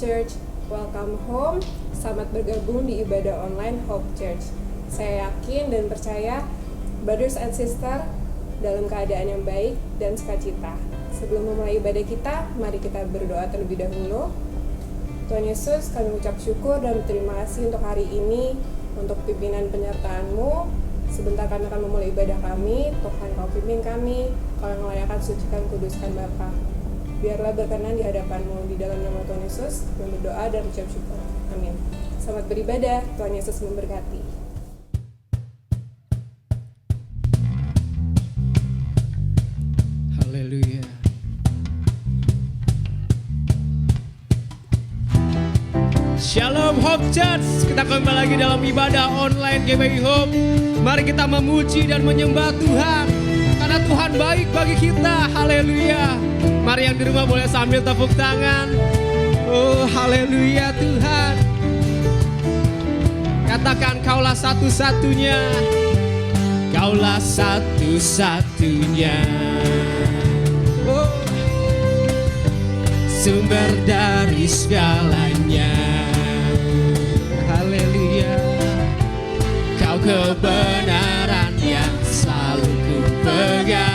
Church, welcome home. Selamat bergabung di ibadah online Hope Church. Saya yakin dan percaya brothers and sisters dalam keadaan yang baik dan sukacita. Sebelum memulai ibadah kita, mari kita berdoa terlebih dahulu. Tuhan Yesus, kami ucap syukur dan berterima kasih untuk hari ini, untuk pimpinan penyertaan-Mu. Sebentar kami akan memulai ibadah kami. Tuhan, Kau pimpin kami, Kau yang melayakan, sucikan, kuduskan Bapa. Biarlah berkenan di hadapan-Mu. Di dalam nama Tuhan Yesus, kami berdoa dan ucap syukur. Amin. Selamat beribadah, Tuhan Yesus memberkati. Haleluya. Shalom Hope Church. Kita kembali lagi dalam ibadah online GBI Hope. Mari kita memuji dan menyembah Tuhan, karena Tuhan baik bagi kita. Haleluya. Mari yang di rumah boleh sambil tepuk tangan. Oh haleluya Tuhan. Katakan Kaulah satu-satunya. Kaulah satu-satunya. Oh, sumber dari segalanya. Haleluya. Kau kebenaran yang selalu ku pegang.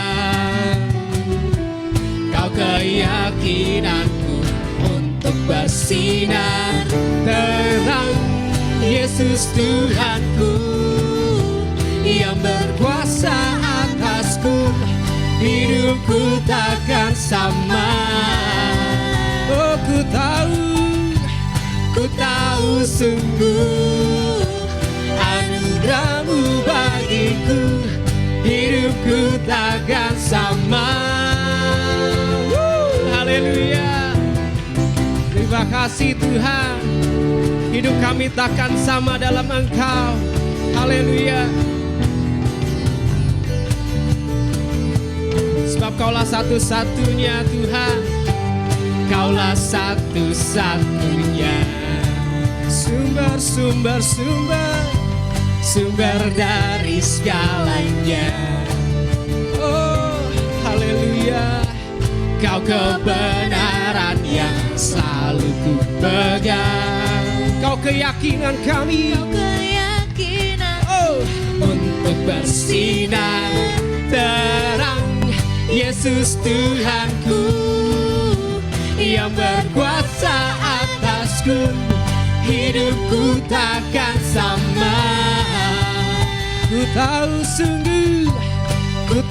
Kau keyakinanku untuk bersinar terang. Yesus Tuhanku yang berkuasa atasku. Hidupku takkan sama. Oh ku tahu sungguh anugerah-Mu bagiku. Hidupku takkan sama. Haleluya. Terima kasih Tuhan. Hidup kami takkan sama dalam Engkau. Haleluya. Sebab Kaulah satu-satunya Tuhan. Kaulah satu-satunya. Sumber dari segalanya. Oh haleluya. Kau kebenaran yang selalu ku pegang. Kau keyakinan kami. Oh, untuk bersinar terang. Yesus Tuhanku yang berkuasa atasku. Hidupku takkan sama. Ku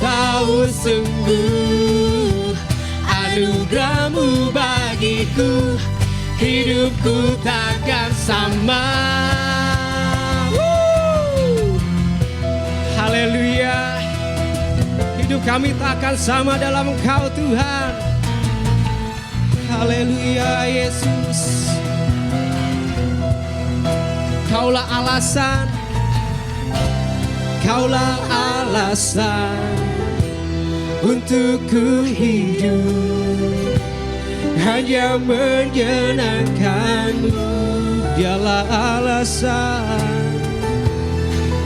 tahu sungguh anugerah-Mu bagiku. Hidupku takkan sama. Haleluya. Hidup kami takkan sama dalam Engkau Tuhan. Haleluya Yesus. Kaulah alasan. Kaulah alasan untuk ku hidup. Hanya menyenangkan-Mu. Dialah alasan.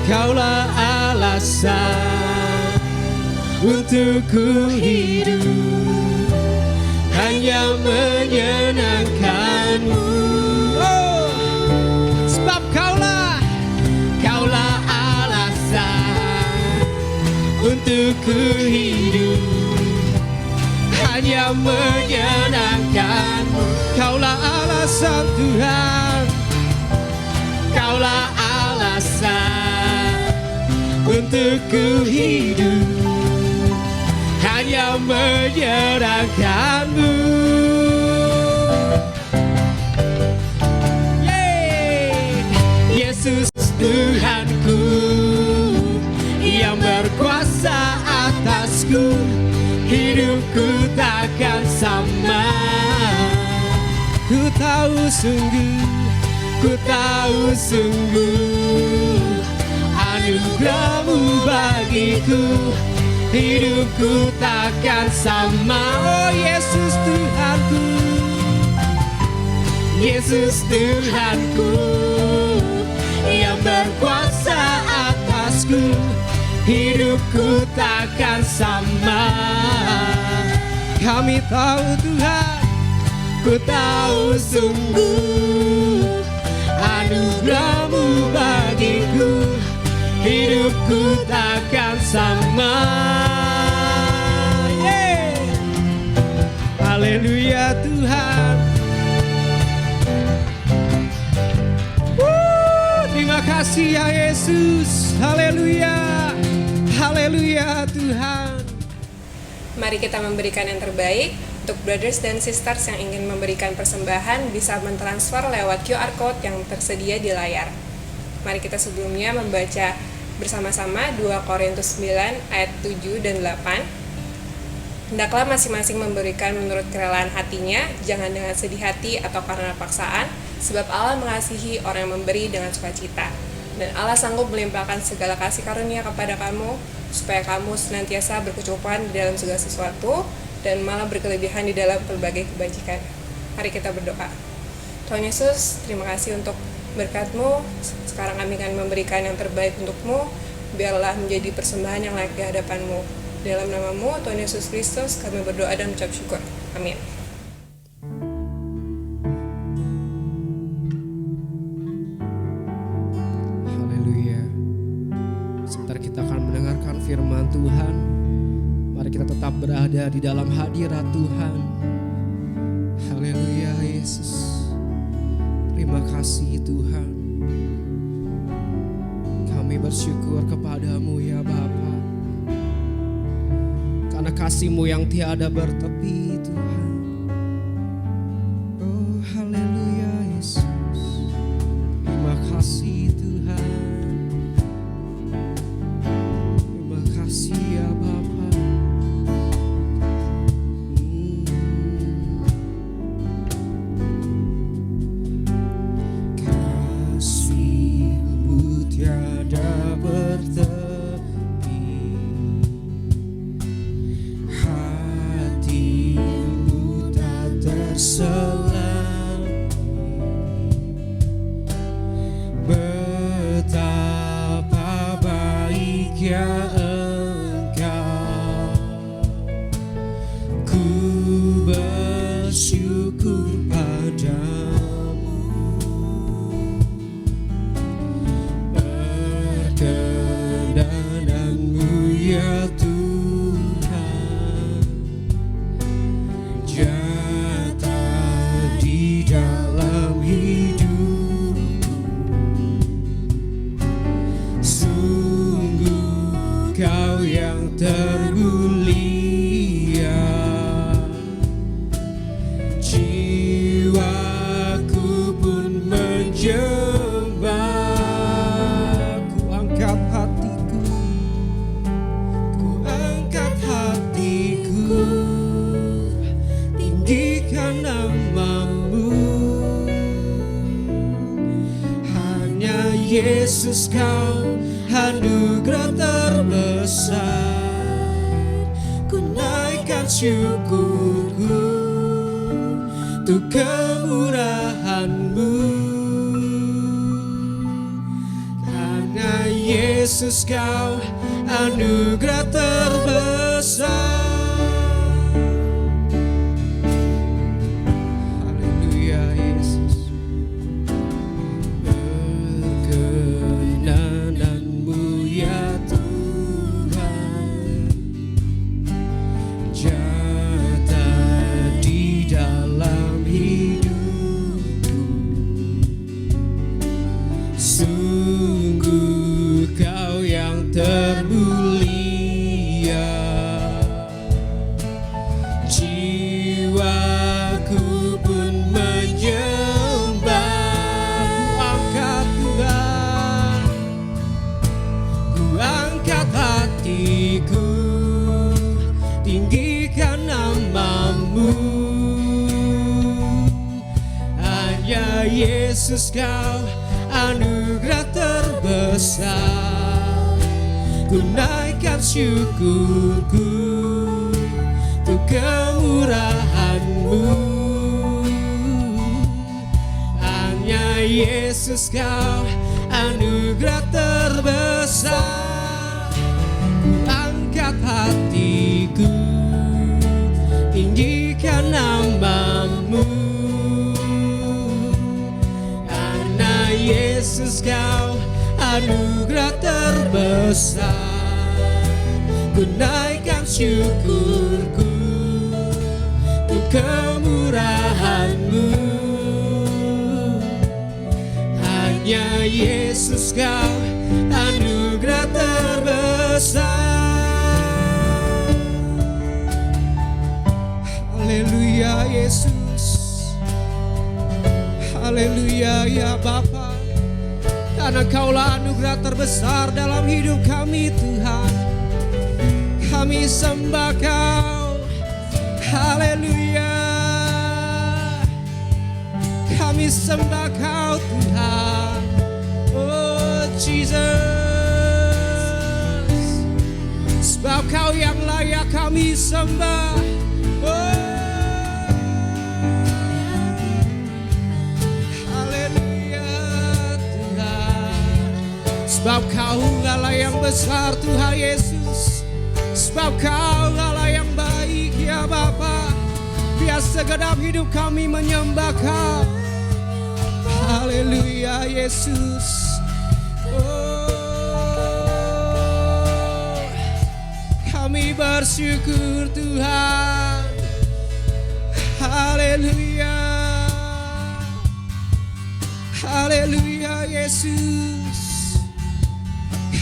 Kaulah alasan untuk ku hidup. Hanya menyenangkan-Mu. Oh, sebab Kaulah alasan untuk ku hidup. Hanya menyenangkan-Mu. Kaulah alasan Tuhan. Kaulah alasan untuk ku hidup. Hanya menyenangkan-Mu. Yesus Tuhanku yang berkuasa atasku. Hidupku takkan sama. Ku tahu sungguh anugerah-Mu bagiku. Hidupku takkan sama. Oh Yesus Tuhanku. Yesus Tuhanku yang berkuasa atasku. Hidupku takkan sama. Kami tahu Tuhan, Ku tahu sungguh anugerah-Mu bagiku, hidupku takkan sama. Haleluya Tuhan. Terima kasih ya Yesus. Haleluya. Haleluya Tuhan. Mari kita memberikan yang terbaik. Untuk brothers dan sisters yang ingin memberikan persembahan bisa mentransfer lewat QR Code yang tersedia di layar. Mari kita sebelumnya membaca bersama-sama 2 Korintus 9 ayat 7 dan 8. Hendaklah masing-masing memberikan menurut kerelaan hatinya, jangan dengan sedih hati atau karena paksaan, sebab Allah mengasihi orang yang memberi dengan sukacita. Dan Allah sanggup melimpahkan segala kasih karunia kepada kamu, supaya kamu senantiasa berkecukupan di dalam segala sesuatu, dan malah berkelebihan di dalam berbagai kebajikan. Mari kita berdoa. Tuhan Yesus, terima kasih untuk berkat-Mu. Sekarang kami akan memberikan yang terbaik untuk-Mu. Biarlah menjadi persembahan yang layak di hadapan-Mu. Dalam nama-Mu, Tuhan Yesus Kristus, kami berdoa dan mengucap syukur. Amin. Haleluya. Sebentar kita akan mendengarkan firman Tuhan. Mari kita tetap berada di dalam hadirat Tuhan. Haleluya Yesus. Terima kasih Tuhan. Kami bersyukur kepada-Mu ya Bapa. Karena kasih-Mu yang tiada bertepi Tuhan. Oh haleluya Yesus. Terima kasih Tuhan. Terima kasih ya Bapa. Betapa baiknya Engkau, ku bersyukur padamu. Perkenan-Mu ya Tuhan, nyata di dalam hidupku. Sungguh Kau yang termulia, jiwaku pun menyembah. Ku angkat hatiku, tinggikan nama-Mu. Hanya Yesus Kau anugerah terbesar. Ku naikkan syukurku untuk kemurahan-Mu. Hanya Yesus Kau anugerah terbesar. Sungguh Kau yang termulia, jiwaku pun menyembah. Ku angkat hatiku, tinggikan nama-Mu. Hanya Yesus Kau anugerah terbesar. Ku naikkan syukurku untuk kemurahan-Mu. Hanya Yesus Kau anugerah terbesar. Ku angkat hatiku, tinggikan nama-Mu. terbesar. Ku naikkan syukurku untuk kemurahan-Mu. Hanya Yesus Kau anugerah terbesar. Haleluya Yesus. Haleluya ya Bapa. Karena Kaulah anugerah terbesar dalam hidup kami Tuhan. Kami sembah Kau. Haleluya. Kami sembah Kau Tuhan. Oh Jesus. Sebab Kau yang layak kami sembah. Oh. Haleluya Tuhan. Sebab Kau Allah yang besar Tuhan Yesus. Sebab Kau Allah yang baik ya Bapa. Biar segenap hidup kami menyembah Kau. Haleluya Yesus. Oh, kami bersyukur Tuhan. Haleluya. Haleluya Yesus.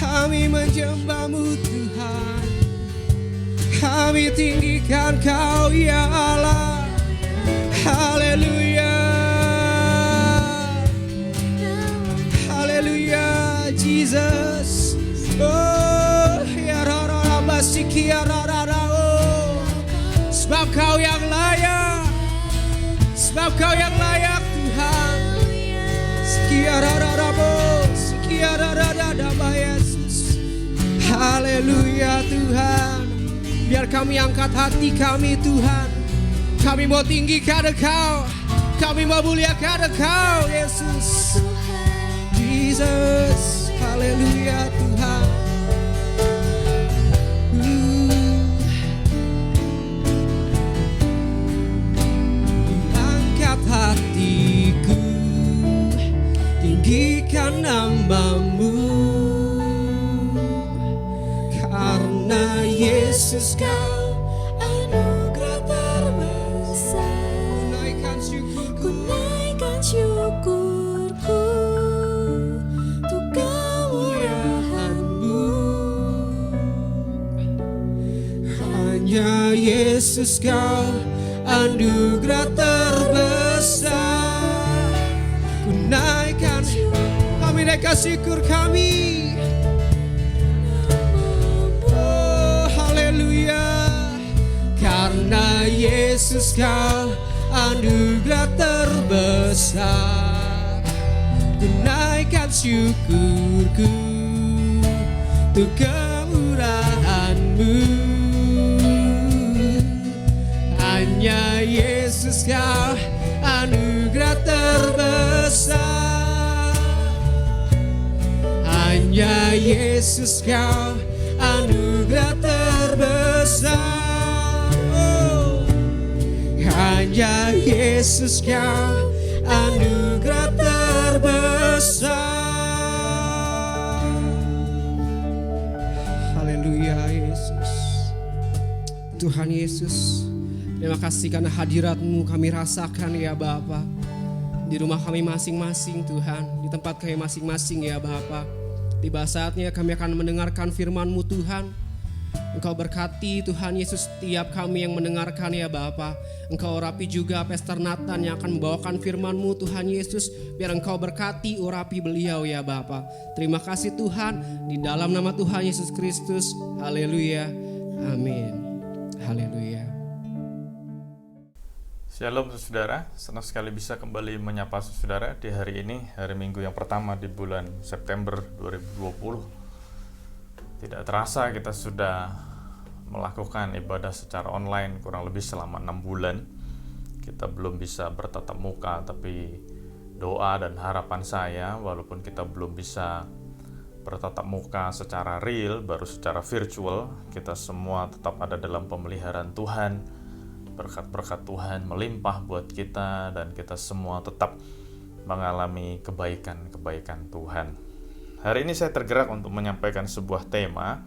Kami menyembah-Mu Tuhan. Kami tinggikan Kau ya Allah. Haleluya. Haleluya Jesus. Oh ya rara basiki ya rara. Oh, sebab Kau yang layak. Sebab Kau yang layak Tuhan. Sekia rara bo, sekia rara Yesus. Haleluya Tuhan. Biar kami angkat hati kami Tuhan. Kami mau tinggikan Engkau. Kami mau muliakan Engkau Yesus. Jesus. Haleluya Tuhan. Angkat hatiku. Tinggikan nama-Mu. Karena Yesus Kau anugerah terbesar. Ku naikkan syukurku untuk kemurahan-Mu. Hanya Yesus Kau anugerah terbesar. Ku naikkan, kami naikkan syukur kami. Karena Yesus Kau anugerah terbesar. Ku naikkan syukurku untuk kemurahan-Mu. Hanya Yesus Kau anugerah terbesar. Hanya Yesus Kau anugerah terbesar. Hanya Yesus Kau anugerah terbesar. Haleluya Yesus. Tuhan Yesus, terima kasih karena hadirat-Mu kami rasakan ya Bapa. Di rumah kami masing-masing Tuhan, di tempat kami masing-masing ya Bapa. Tiba saatnya kami akan mendengarkan firman-Mu Tuhan. Engkau berkati Tuhan Yesus setiap kami yang mendengarkan ya Bapa. Engkau urapi juga Pastor Nathan yang akan membawakan firman-Mu Tuhan Yesus. Biar Engkau berkati urapi beliau ya Bapa. Terima kasih Tuhan, di dalam nama Tuhan Yesus Kristus. Haleluya. Amin. Haleluya. Shalom saudara, senang sekali bisa kembali menyapa saudara di hari ini, hari Minggu yang pertama di bulan September 2020. Tidak terasa kita sudah melakukan ibadah secara online kurang lebih selama 6 bulan. Kita belum bisa bertatap muka, tapi doa dan harapan saya, walaupun kita belum bisa bertatap muka secara real, baru secara virtual, kita semua tetap ada dalam pemeliharaan Tuhan. Berkat-berkat Tuhan melimpah buat kita dan kita semua tetap mengalami kebaikan-kebaikan Tuhan. Hari ini saya tergerak untuk menyampaikan sebuah tema,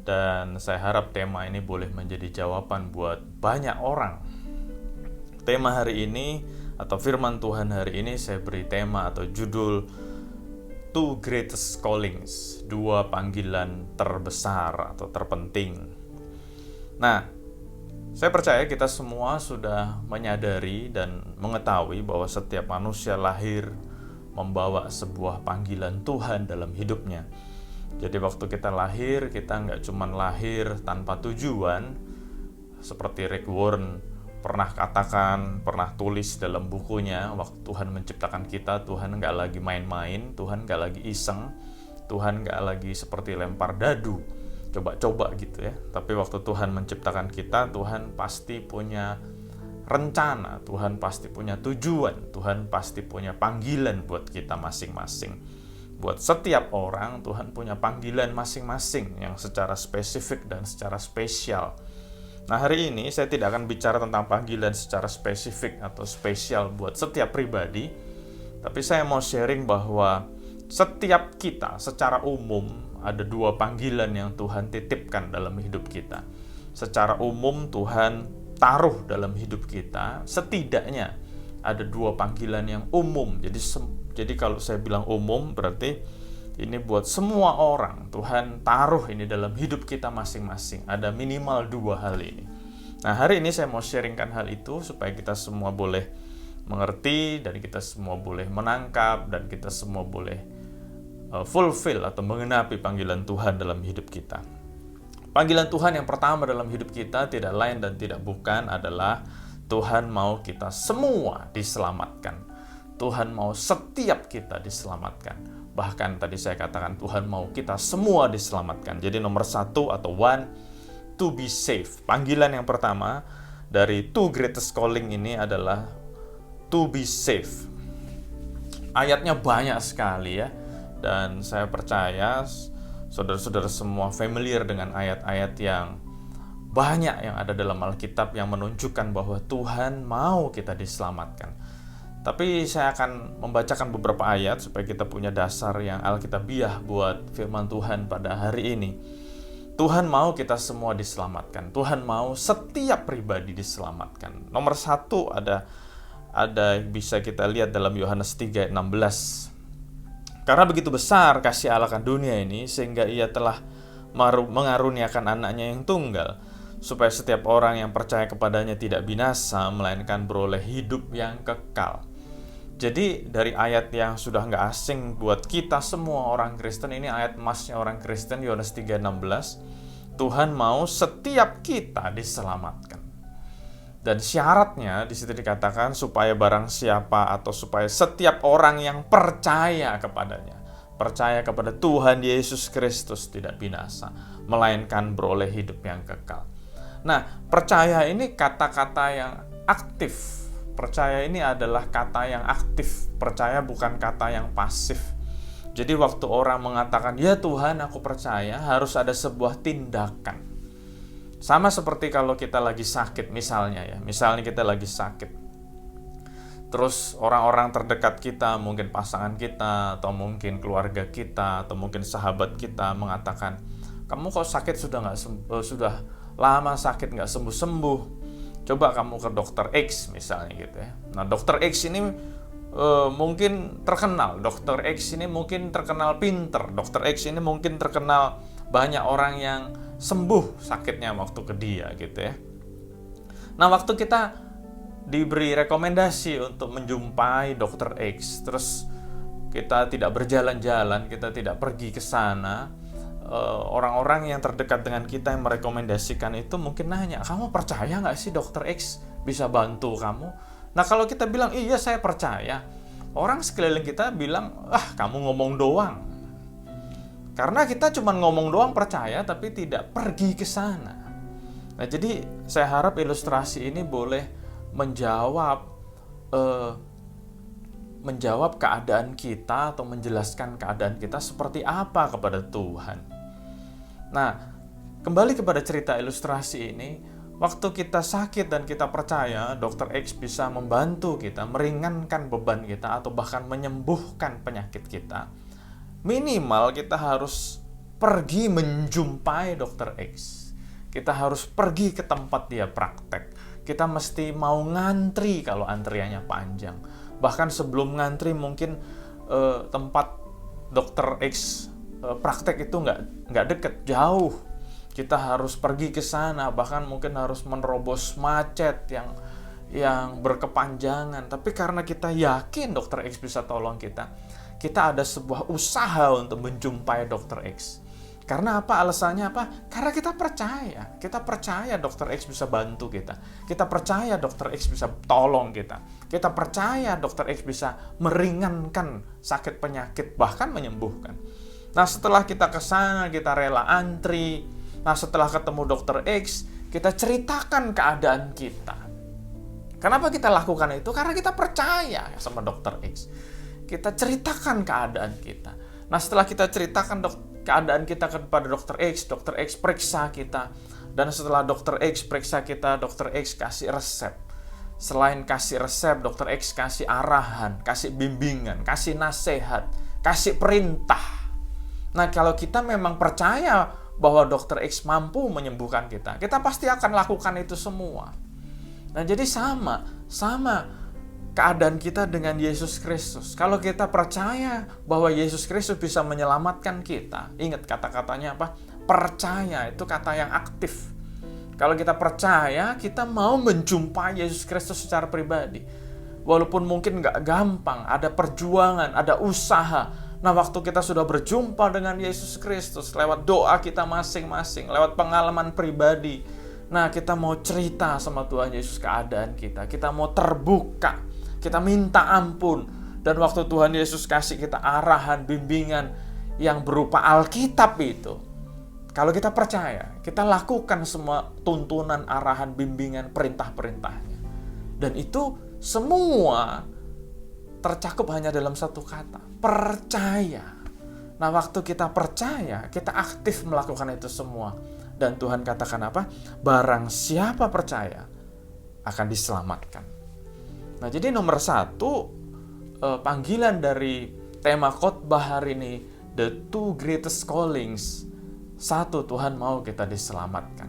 dan saya harap tema ini boleh menjadi jawaban buat banyak orang. Tema hari ini atau firman Tuhan hari ini saya beri tema atau judul Two Greatest Callings, 2 panggilan terbesar atau terpenting. Nah, saya percaya kita semua sudah menyadari dan mengetahui bahwa setiap manusia lahir membawa sebuah panggilan Tuhan dalam hidupnya. Jadi waktu kita lahir, kita nggak cuma lahir tanpa tujuan, seperti Rick Warren pernah katakan, pernah tulis dalam bukunya, waktu Tuhan menciptakan kita, Tuhan nggak lagi main-main, Tuhan nggak lagi iseng, Tuhan nggak lagi seperti lempar dadu, coba-coba gitu ya. Tapi waktu Tuhan menciptakan kita, Tuhan pasti punya rencana, Tuhan pasti punya tujuan, Tuhan pasti punya panggilan buat kita masing-masing. Buat setiap orang, Tuhan punya panggilan masing-masing yang secara spesifik dan secara spesial. Nah, hari ini saya tidak akan bicara tentang panggilan secara spesifik atau spesial buat setiap pribadi, tapi saya mau sharing bahwa setiap kita secara umum ada 2 panggilan yang Tuhan titipkan dalam hidup kita. Secara umum Tuhan taruh dalam hidup kita setidaknya ada 2 panggilan yang umum. Jadi kalau saya bilang umum berarti ini buat semua orang. Tuhan taruh ini dalam hidup kita masing-masing. Ada minimal 2 hal ini. Nah, hari ini saya mau sharingkan hal itu supaya kita semua boleh mengerti dan kita semua boleh menangkap dan kita semua boleh fulfill atau mengenapi panggilan Tuhan dalam hidup kita. Panggilan Tuhan yang pertama dalam hidup kita tidak lain dan tidak bukan adalah Tuhan mau kita semua diselamatkan. Tuhan mau setiap kita diselamatkan. Bahkan tadi saya katakan Tuhan mau kita semua diselamatkan. Jadi nomor 1 atau one, to be saved. Panggilan yang pertama dari two greatest calling ini adalah to be saved. Ayatnya banyak sekali ya. Dan saya percaya saudara-saudara semua familiar dengan ayat-ayat yang banyak yang ada dalam Alkitab yang menunjukkan bahwa Tuhan mau kita diselamatkan. Tapi saya akan membacakan beberapa ayat supaya kita punya dasar yang alkitabiah buat firman Tuhan pada hari ini. Tuhan mau kita semua diselamatkan. Tuhan mau setiap pribadi diselamatkan. Nomor 1 ada bisa kita lihat dalam Yohanes 3 ayat 16. Karena begitu besar kasih Allah akan dunia ini, sehingga ia telah mengaruniakan anaknya yang tunggal, supaya setiap orang yang percaya kepadanya tidak binasa, melainkan beroleh hidup yang kekal. Jadi dari ayat yang sudah nggak asing buat kita semua orang Kristen, ini ayat emasnya orang Kristen, Yohanes 3:16, Tuhan mau setiap kita diselamatkan. Dan syaratnya di situ dikatakan supaya barang siapa atau supaya setiap orang yang percaya kepadanya, percaya kepada Tuhan Yesus Kristus tidak binasa, melainkan beroleh hidup yang kekal. Nah, percaya ini kata-kata yang aktif. Percaya ini adalah kata yang aktif. Percaya bukan kata yang pasif. Jadi waktu orang mengatakan, "Ya Tuhan, aku percaya," harus ada sebuah tindakan. Sama seperti kalau kita lagi sakit misalnya ya. Misalnya kita lagi sakit. Terus orang-orang terdekat kita, mungkin pasangan kita, atau mungkin keluarga kita, atau mungkin sahabat kita mengatakan, "Kamu kok sakit sudah lama sakit nggak sembuh-sembuh. Coba kamu ke dokter X," misalnya gitu ya. Nah, dokter X ini mungkin terkenal. Dokter X ini mungkin terkenal pinter. Dokter X ini mungkin terkenal banyak orang yang sembuh sakitnya waktu ke dia gitu ya. Nah, waktu kita diberi rekomendasi untuk menjumpai dokter X, terus kita tidak berjalan-jalan, kita tidak pergi ke sana, orang-orang yang terdekat dengan kita yang merekomendasikan itu mungkin nanya, "Kamu percaya nggak sih dokter X bisa bantu kamu?" Nah, kalau kita bilang, "Iya, saya percaya," orang sekeliling kita bilang, "Ah, kamu ngomong doang." Karena kita cuma ngomong doang percaya, tapi tidak pergi ke sana. Nah, jadi saya harap ilustrasi ini boleh menjawab keadaan kita atau menjelaskan keadaan kita seperti apa kepada Tuhan. Nah, kembali kepada cerita ilustrasi ini, waktu kita sakit dan kita percaya dokter X bisa membantu kita, meringankan beban kita, atau bahkan menyembuhkan penyakit kita, minimal kita harus pergi menjumpai dokter X. Kita harus pergi ke tempat dia praktek. Kita mesti mau ngantri kalau antriannya panjang. Bahkan sebelum ngantri mungkin tempat dokter X praktek itu nggak deket, jauh. Kita harus pergi ke sana, bahkan mungkin harus menerobos macet yang berkepanjangan. Tapi karena kita yakin dokter X bisa tolong kita ada sebuah usaha untuk menjumpai dokter X. Karena apa? Alasannya apa? Karena kita percaya dokter X bisa bantu kita. Kita percaya dokter X bisa tolong kita. Kita percaya dokter X bisa meringankan sakit penyakit, bahkan menyembuhkan. Nah, setelah kita ke sana, kita rela antri. Nah, setelah ketemu dokter X, kita ceritakan keadaan kita. Kenapa kita lakukan itu? Karena kita percaya sama dokter X. Kita ceritakan keadaan kita. Nah, setelah kita ceritakan keadaan kita kepada dokter X periksa kita. Dan setelah dokter X periksa kita, dokter X kasih resep. Selain kasih resep, dokter X kasih arahan, kasih bimbingan, kasih nasihat, kasih perintah. Nah, kalau kita memang percaya bahwa dokter X mampu menyembuhkan kita pasti akan lakukan itu semua. Nah, jadi sama keadaan kita dengan Yesus Kristus. Kalau kita percaya bahwa Yesus Kristus bisa menyelamatkan kita, ingat kata-katanya apa? Percaya, itu kata yang aktif. Kalau kita percaya, kita mau menjumpai Yesus Kristus secara pribadi. Walaupun mungkin nggak gampang, ada perjuangan, ada usaha. Nah, waktu kita sudah berjumpa dengan Yesus Kristus, lewat doa kita masing-masing, lewat pengalaman pribadi, nah, kita mau cerita sama Tuhan Yesus keadaan kita mau terbuka, kita minta ampun. Dan waktu Tuhan Yesus kasih kita arahan, bimbingan yang berupa Alkitab itu, kalau kita percaya, kita lakukan semua tuntunan, arahan, bimbingan, perintah-perintahnya. Dan itu semua tercakup hanya dalam satu kata, percaya. Nah, waktu kita percaya, kita aktif melakukan itu semua. Dan Tuhan katakan apa? Barang siapa percaya akan diselamatkan. Nah, jadi nomor 1, panggilan dari tema khotbah hari ini, the 2 greatest callings. 1, Tuhan mau kita diselamatkan.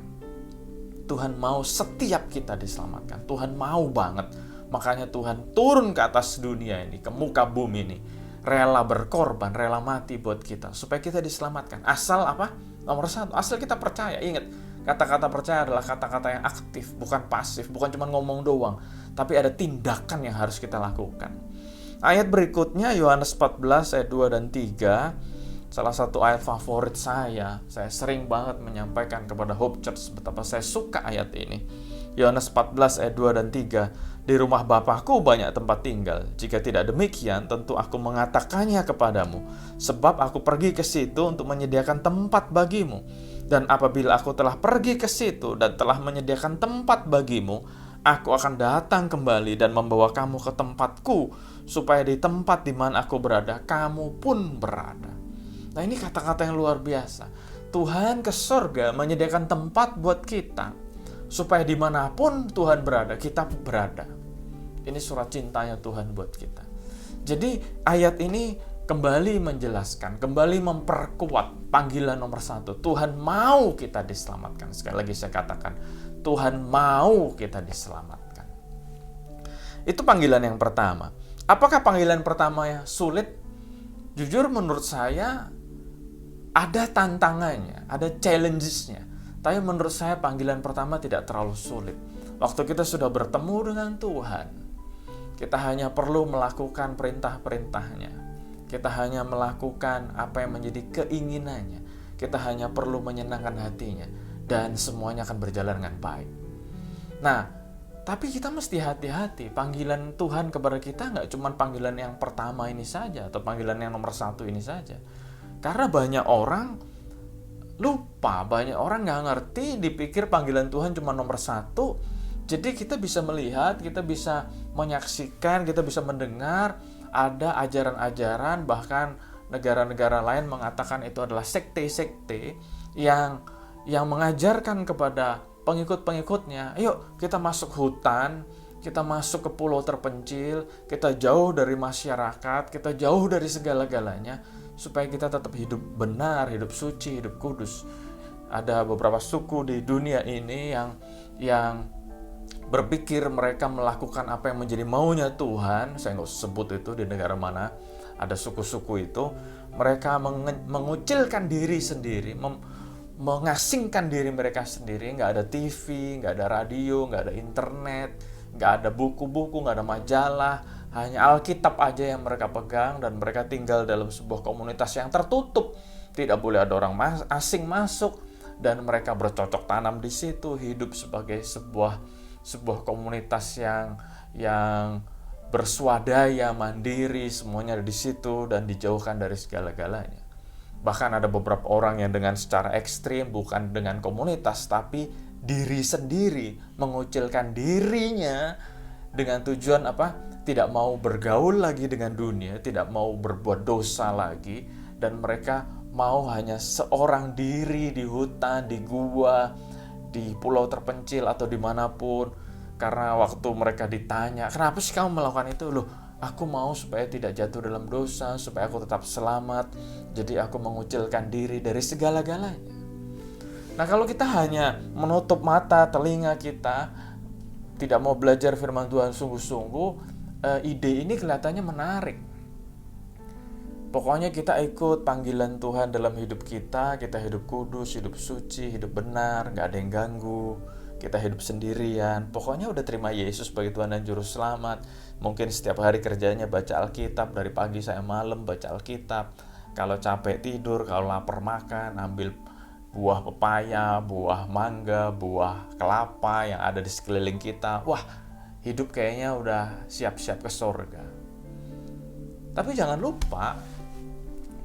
Tuhan mau setiap kita diselamatkan. Tuhan mau banget. Makanya Tuhan turun ke atas dunia ini, ke muka bumi ini. Rela berkorban, rela mati buat kita. Supaya kita diselamatkan. Asal apa? Nomor 1, asal kita percaya. Ingat, kata-kata percaya adalah kata-kata yang aktif, bukan pasif, bukan cuma ngomong doang. Tapi ada tindakan yang harus kita lakukan. Ayat berikutnya, Yohanes 14 ayat 2 dan 3. Salah satu ayat favorit saya sering banget menyampaikan kepada Hope Church betapa saya suka ayat ini. Yohanes 14 ayat 2 dan 3. Di rumah Bapakku banyak tempat tinggal. Jika tidak demikian, tentu aku mengatakannya kepadamu. Sebab aku pergi ke situ untuk menyediakan tempat bagimu. Dan apabila aku telah pergi ke situ dan telah menyediakan tempat bagimu, aku akan datang kembali dan membawa kamu ke tempatku, supaya di tempat di mana aku berada, kamu pun berada. Nah, ini kata-kata yang luar biasa. Tuhan ke surga menyediakan tempat buat kita, supaya dimanapun Tuhan berada, kita berada. Ini surat cintanya Tuhan buat kita. Jadi ayat ini kembali menjelaskan, kembali memperkuat panggilan nomor 1. Tuhan mau kita diselamatkan. Sekali lagi saya katakan, Tuhan mau kita diselamatkan. Itu panggilan yang pertama. Apakah panggilan pertamanya sulit? Jujur menurut saya ada tantangannya, ada challenges-nya. Tapi menurut saya panggilan pertama tidak terlalu sulit. Waktu kita sudah bertemu dengan Tuhan, kita hanya perlu melakukan perintah-perintahnya. Kita hanya melakukan apa yang menjadi keinginannya. Kita hanya perlu menyenangkan hatinya. Dan semuanya akan berjalan dengan baik. Nah, tapi kita mesti hati-hati. Panggilan Tuhan kepada kita nggak cuma panggilan yang pertama ini saja, atau panggilan yang nomor 1 ini saja. Karena banyak orang lupa, banyak orang nggak ngerti, dipikir panggilan Tuhan cuma nomor 1. Jadi kita bisa melihat, kita bisa menyaksikan, kita bisa mendengar ada ajaran-ajaran, bahkan negara-negara lain mengatakan itu adalah sekte-sekte yang mengajarkan kepada pengikut-pengikutnya, ayo kita masuk hutan, kita masuk ke pulau terpencil, kita jauh dari masyarakat, kita jauh dari segala-galanya, supaya kita tetap hidup benar, hidup suci, hidup kudus. Ada beberapa suku di dunia ini yang berpikir mereka melakukan apa yang menjadi maunya Tuhan. Saya nggak usah sebut itu di negara mana. Ada suku-suku itu, mereka mengucilkan diri sendiri, mengasingkan diri mereka sendiri. Nggak ada TV, nggak ada radio, nggak ada internet, nggak ada buku-buku, nggak ada majalah. Hanya Alkitab aja yang mereka pegang, dan mereka tinggal dalam sebuah komunitas yang tertutup. Tidak boleh ada orang asing masuk, dan mereka bercocok tanam di situ, hidup sebagai sebuah komunitas yang berswadaya, mandiri, semuanya ada di situ dan dijauhkan dari segala-galanya. Bahkan ada beberapa orang yang dengan secara ekstrim, bukan dengan komunitas, tapi diri sendiri, mengucilkan dirinya dengan tujuan apa? Tidak mau bergaul lagi dengan dunia, tidak mau berbuat dosa lagi, dan mereka mau hanya seorang diri di hutan, di gua, di pulau terpencil atau dimanapun. Karena waktu mereka ditanya, kenapa sih kamu melakukan itu? Loh, aku mau supaya tidak jatuh dalam dosa, supaya aku tetap selamat, jadi aku mengucilkan diri dari segala-galanya. Nah, kalau kita hanya menutup mata, telinga kita, tidak mau belajar firman Tuhan sungguh-sungguh, ide ini kelihatannya menarik. Pokoknya kita ikut panggilan Tuhan dalam hidup kita hidup kudus, hidup suci, hidup benar, gak ada yang ganggu, kita hidup sendirian. Pokoknya udah terima Yesus sebagai Tuhan dan Juru Selamat. Mungkin setiap hari kerjanya baca Alkitab, dari pagi sampai malam baca Alkitab. Kalau capek tidur, kalau lapar makan, ambil buah pepaya, buah mangga, buah kelapa yang ada di sekeliling kita. Wah, hidup kayaknya udah siap-siap ke surga. Tapi jangan lupa,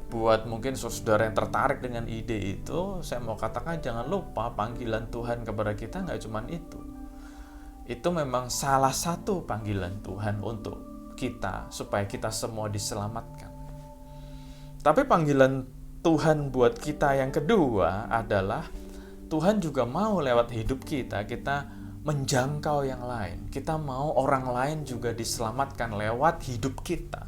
buat mungkin saudara yang tertarik dengan ide itu, saya mau katakan jangan lupa panggilan Tuhan kepada kita nggak cuma itu. Itu memang salah satu panggilan Tuhan untuk kita, supaya kita semua diselamatkan. Tapi panggilan Tuhan buat kita yang kedua adalah Tuhan juga mau lewat hidup kita menjangkau yang lain. Kita mau orang lain juga diselamatkan lewat hidup kita.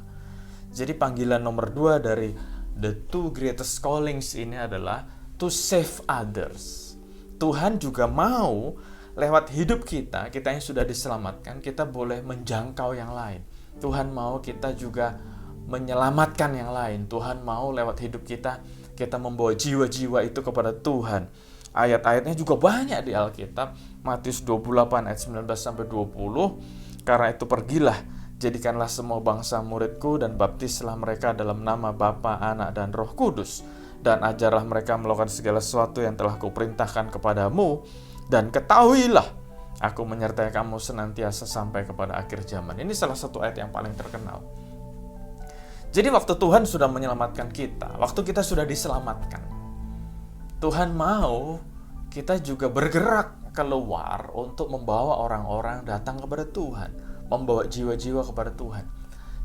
Jadi panggilan nomor 2 dari the two greatest callings ini adalah to save others. Tuhan juga mau lewat hidup kita yang sudah diselamatkan, kita boleh menjangkau yang lain. Tuhan mau kita juga menyelamatkan yang lain. Tuhan mau lewat hidup kita membawa jiwa-jiwa itu kepada Tuhan. Ayat-ayatnya juga banyak di Alkitab. Matius 28 ayat 19-20. Karena itu pergilah, jadikanlah semua bangsa muridku dan baptislah mereka dalam nama Bapa, Anak, dan Roh Kudus. Dan ajarlah mereka melakukan segala sesuatu yang telah kuperintahkan kepadamu. Dan ketahuilah, aku menyertai kamu senantiasa sampai kepada akhir zaman. Ini salah satu ayat yang paling terkenal. Jadi waktu Tuhan sudah menyelamatkan kita, waktu kita sudah diselamatkan, Tuhan mau kita juga bergerak keluar untuk membawa orang-orang datang kepada Tuhan, membawa jiwa-jiwa kepada Tuhan.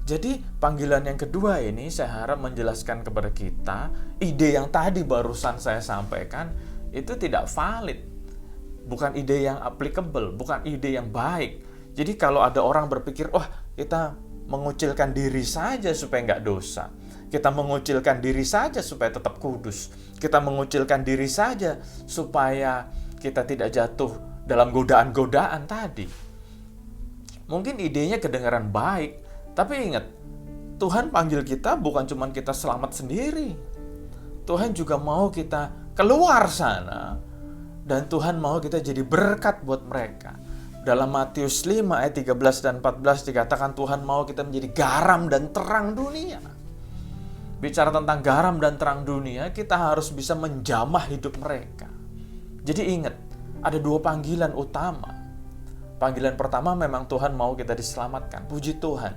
Jadi panggilan yang kedua ini saya harap menjelaskan kepada kita, ide yang tadi barusan saya sampaikan itu tidak valid. Bukan ide yang applicable, bukan ide yang baik. Jadi kalau ada orang berpikir, wah kita mengucilkan diri saja supaya nggak dosa. Kita mengucilkan diri saja supaya tetap kudus. Kita mengucilkan diri saja supaya kita tidak jatuh dalam godaan-godaan tadi. Mungkin idenya kedengaran baik, tapi ingat, Tuhan panggil kita bukan cuma kita selamat sendiri. Tuhan juga mau kita keluar sana, dan Tuhan mau kita jadi berkat buat mereka. Dalam Matius 5 ayat 13 dan 14 dikatakan Tuhan mau kita menjadi garam dan terang dunia. Bicara tentang garam dan terang dunia, kita harus bisa menjamah hidup mereka. Jadi ingat, ada dua panggilan utama. Panggilan pertama memang Tuhan mau kita diselamatkan. Puji Tuhan.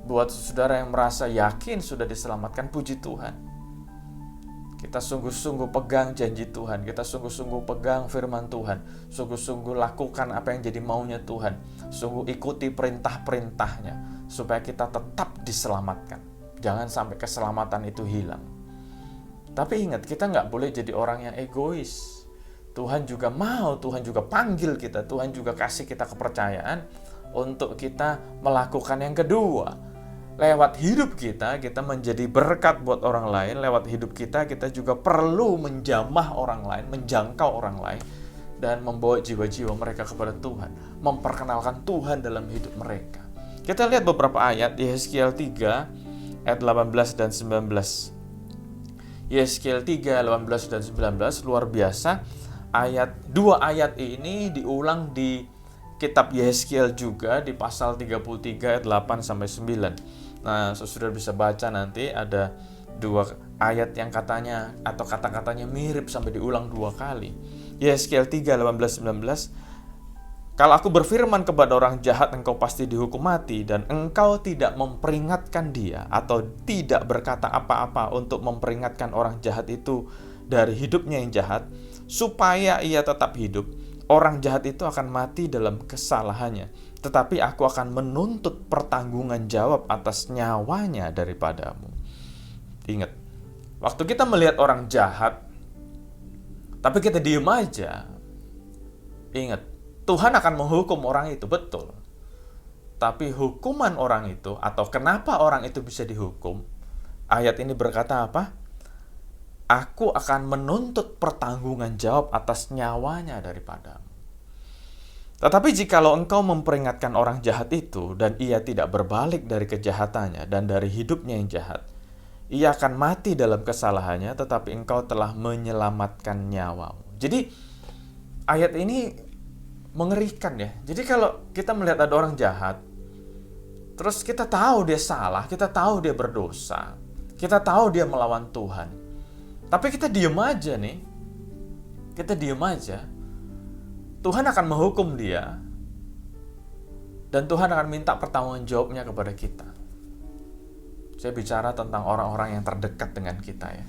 Buat saudara yang merasa yakin sudah diselamatkan, puji Tuhan. Kita sungguh-sungguh pegang janji Tuhan. Kita sungguh-sungguh pegang firman Tuhan. Sungguh-sungguh lakukan apa yang jadi maunya Tuhan. Sungguh ikuti perintah-perintahnya, supaya kita tetap diselamatkan. Jangan sampai keselamatan itu hilang. Tapi ingat, kita nggak boleh jadi orang yang egois. Tuhan juga mau, Tuhan juga panggil kita, Tuhan juga kasih kita kepercayaan untuk kita melakukan yang kedua, lewat hidup kita menjadi berkat buat orang lain. Lewat hidup kita juga perlu menjamah orang lain, menjangkau orang lain, dan membawa jiwa-jiwa mereka kepada Tuhan, memperkenalkan Tuhan dalam hidup mereka. Kita lihat beberapa ayat, Yehezkiel 3 ayat 18 dan 19. Yehezkiel 3, 18 dan 19, luar biasa. Dua ayat ini diulang di kitab Yehezkiel juga, di pasal 33 ayat 8 sampai 9. Nah, saudara bisa baca nanti, ada dua ayat yang katanya atau kata-katanya mirip sampai diulang dua kali. Yehezkiel 3, 18, 19. Kalau aku berfirman kepada orang jahat, engkau pasti dihukum mati, dan engkau tidak memperingatkan dia atau tidak berkata apa-apa untuk memperingatkan orang jahat itu dari hidupnya yang jahat, supaya ia tetap hidup, orang jahat itu akan mati dalam kesalahannya, tetapi aku akan menuntut pertanggungan jawab atas nyawanya daripadamu. Ingat, waktu kita melihat orang jahat, tapi kita diem aja, ingat, Tuhan akan menghukum orang itu, betul. Tapi hukuman orang itu, atau kenapa orang itu bisa dihukum, ayat ini berkata apa? Aku akan menuntut pertanggungan jawab atas nyawanya daripadamu. Tetapi jikalau engkau memperingatkan orang jahat itu, dan ia tidak berbalik dari kejahatannya dan dari hidupnya yang jahat, ia akan mati dalam kesalahannya, tetapi engkau telah menyelamatkan nyawamu. Jadi ayat ini mengerikan ya. Jadi kalau kita melihat ada orang jahat, terus kita tahu dia salah, kita tahu dia berdosa, kita tahu dia melawan Tuhan, tapi kita diem aja nih, kita diem aja, Tuhan akan menghukum dia, dan Tuhan akan minta pertanggung jawabnya kepada kita. Saya bicara tentang orang-orang yang terdekat dengan kita ya.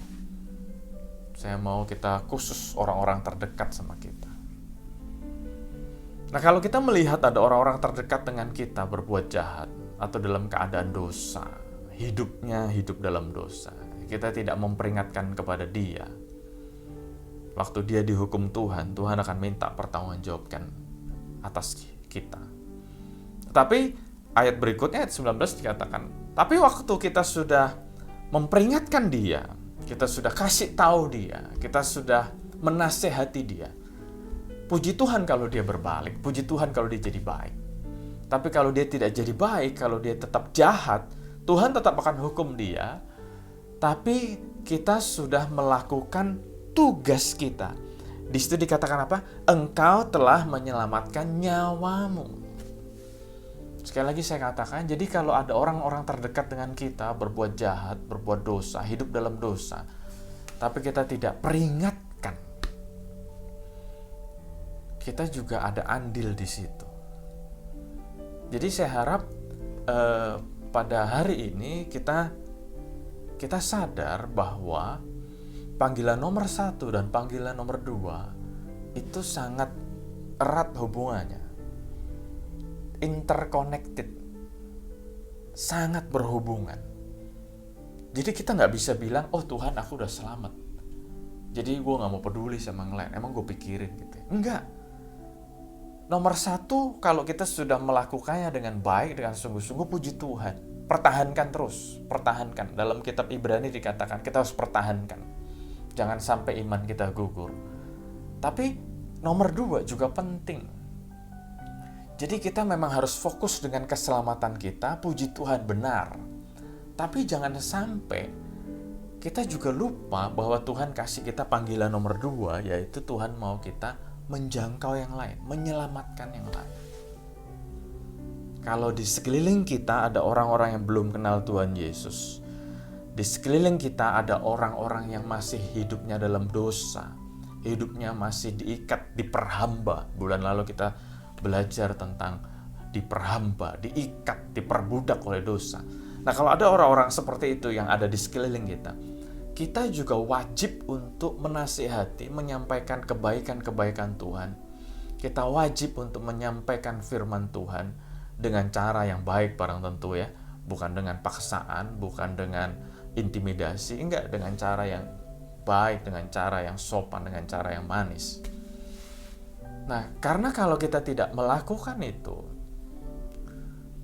Saya mau kita khusus orang-orang terdekat sama kita. Nah, kalau kita melihat ada orang-orang terdekat dengan kita berbuat jahat atau dalam keadaan dosa, hidupnya hidup dalam dosa, kita tidak memperingatkan kepada dia. Waktu dia dihukum Tuhan, Tuhan akan minta pertanggungjawabkan atas kita. Tapi ayat berikutnya, ayat 19 dikatakan, tapi waktu kita sudah memperingatkan dia, kita sudah kasih tahu dia, kita sudah menasehati dia, puji Tuhan kalau dia berbalik, puji Tuhan kalau dia jadi baik. Tapi kalau dia tidak jadi baik, kalau dia tetap jahat, Tuhan tetap akan hukum dia. Tapi kita sudah melakukan tugas kita. Di situ dikatakan apa? Engkau telah menyelamatkan nyawamu. Sekali lagi saya katakan, jadi kalau ada orang-orang terdekat dengan kita berbuat jahat, berbuat dosa, hidup dalam dosa, tapi kita tidak peringatkan, kita juga ada andil di situ. Jadi saya harap pada hari ini kita sadar bahwa panggilan nomor 1 dan panggilan nomor 2 itu sangat erat hubungannya, interconnected, sangat berhubungan. Jadi kita nggak bisa bilang, oh Tuhan aku udah selamat, jadi gue nggak mau peduli sama yang lain, emang gue pikirin gitu. Enggak. Nomor 1, kalau kita sudah melakukannya dengan baik, dengan sungguh-sungguh, puji Tuhan. Pertahankan terus, pertahankan. Dalam kitab Ibrani dikatakan kita harus pertahankan. Jangan sampai iman kita gugur. Tapi nomor 2 juga penting. Jadi kita memang harus fokus dengan keselamatan kita, puji Tuhan benar. Tapi jangan sampai kita juga lupa bahwa Tuhan kasih kita panggilan nomor 2, yaitu Tuhan mau kita menjangkau yang lain, menyelamatkan yang lain. Kalau di sekeliling kita ada orang-orang yang belum kenal Tuhan Yesus, di sekeliling kita ada orang-orang yang masih hidupnya dalam dosa, hidupnya masih diikat, diperhamba. Bulan lalu kita belajar tentang diperhamba, diikat, diperbudak oleh dosa. Nah, kalau ada orang-orang seperti itu yang ada di sekeliling kita juga wajib untuk menasihati, menyampaikan kebaikan-kebaikan Tuhan. Kita wajib untuk menyampaikan firman Tuhan dengan cara yang baik barang tentu ya. Bukan dengan paksaan, bukan dengan intimidasi, enggak, dengan cara yang baik, dengan cara yang sopan, dengan cara yang manis. Nah, karena kalau kita tidak melakukan itu,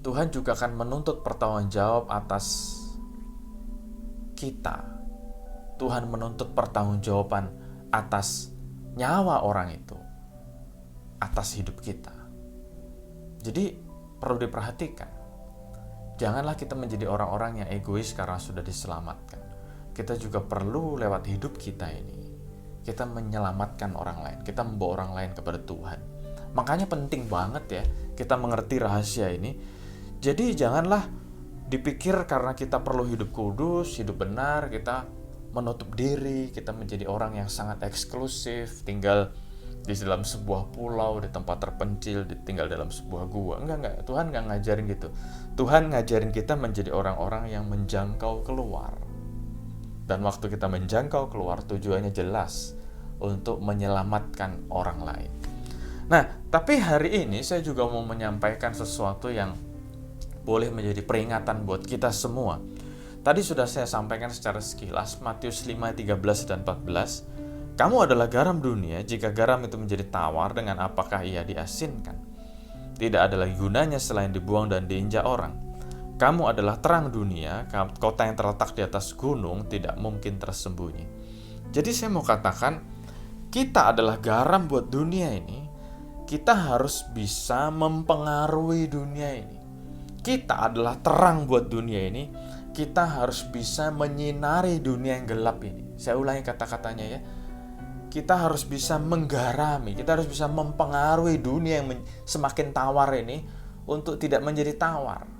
Tuhan juga akan menuntut pertanggungjawab atas kita. Tuhan menuntut pertanggungjawaban atas nyawa orang itu, atas hidup kita. Jadi perlu diperhatikan. Janganlah kita menjadi orang-orang yang egois karena sudah diselamatkan. Kita juga perlu lewat hidup kita ini, kita menyelamatkan orang lain, kita membawa orang lain kepada Tuhan. Makanya penting banget ya kita mengerti rahasia ini. Jadi janganlah dipikir karena kita perlu hidup kudus, hidup benar, kita menutup diri, kita menjadi orang yang sangat eksklusif, tinggal di dalam sebuah pulau, di tempat terpencil, tinggal dalam sebuah gua. Enggak. Tuhan enggak ngajarin gitu. Tuhan ngajarin kita menjadi orang-orang yang menjangkau keluar. Dan waktu kita menjangkau keluar, tujuannya jelas untuk menyelamatkan orang lain. Nah, tapi hari ini saya juga mau menyampaikan sesuatu yang boleh menjadi peringatan buat kita semua. Tadi sudah saya sampaikan secara sekilas, Matius 5, 13 dan 14. Kamu adalah garam dunia, jika garam itu menjadi tawar, dengan apakah ia diasinkan? Tidak ada lagi gunanya selain dibuang dan diinjak orang. Kamu adalah terang dunia, kota yang terletak di atas gunung tidak mungkin tersembunyi. Jadi saya mau katakan, kita adalah garam buat dunia ini. Kita harus bisa mempengaruhi dunia ini. Kita adalah terang buat dunia ini. Kita harus bisa menyinari dunia yang gelap ini. Saya ulangi kata-katanya ya. Kita harus bisa menggarami, kita harus bisa mempengaruhi dunia yang semakin tawar ini untuk tidak menjadi tawar.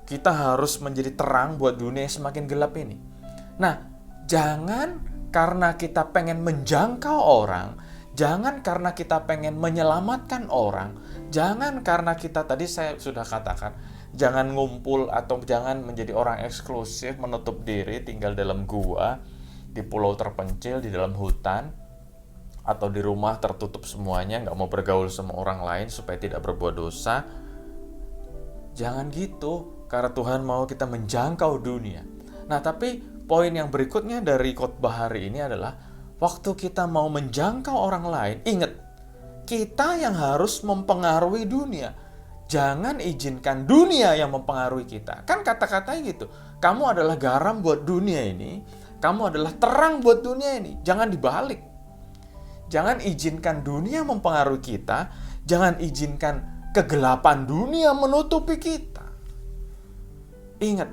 Kita harus menjadi terang buat dunia yang semakin gelap ini. Nah, jangan karena kita pengen menjangkau orang, jangan karena kita pengen menyelamatkan orang, jangan karena kita, tadi saya sudah katakan, jangan ngumpul atau jangan menjadi orang eksklusif, menutup diri, tinggal dalam gua, di pulau terpencil, di dalam hutan, atau di rumah tertutup semuanya, nggak mau bergaul sama orang lain supaya tidak berbuat dosa. Jangan gitu. Karena Tuhan mau kita menjangkau dunia. Nah, tapi poin yang berikutnya dari khotbah hari ini adalah waktu kita mau menjangkau orang lain, ingat, kita yang harus mempengaruhi dunia. Jangan izinkan dunia yang mempengaruhi kita. Kan kata-katanya gitu. Kamu adalah garam buat dunia ini, kamu adalah terang buat dunia ini. Jangan dibalik. Jangan izinkan dunia mempengaruhi kita, jangan izinkan kegelapan dunia menutupi kita. Ingat,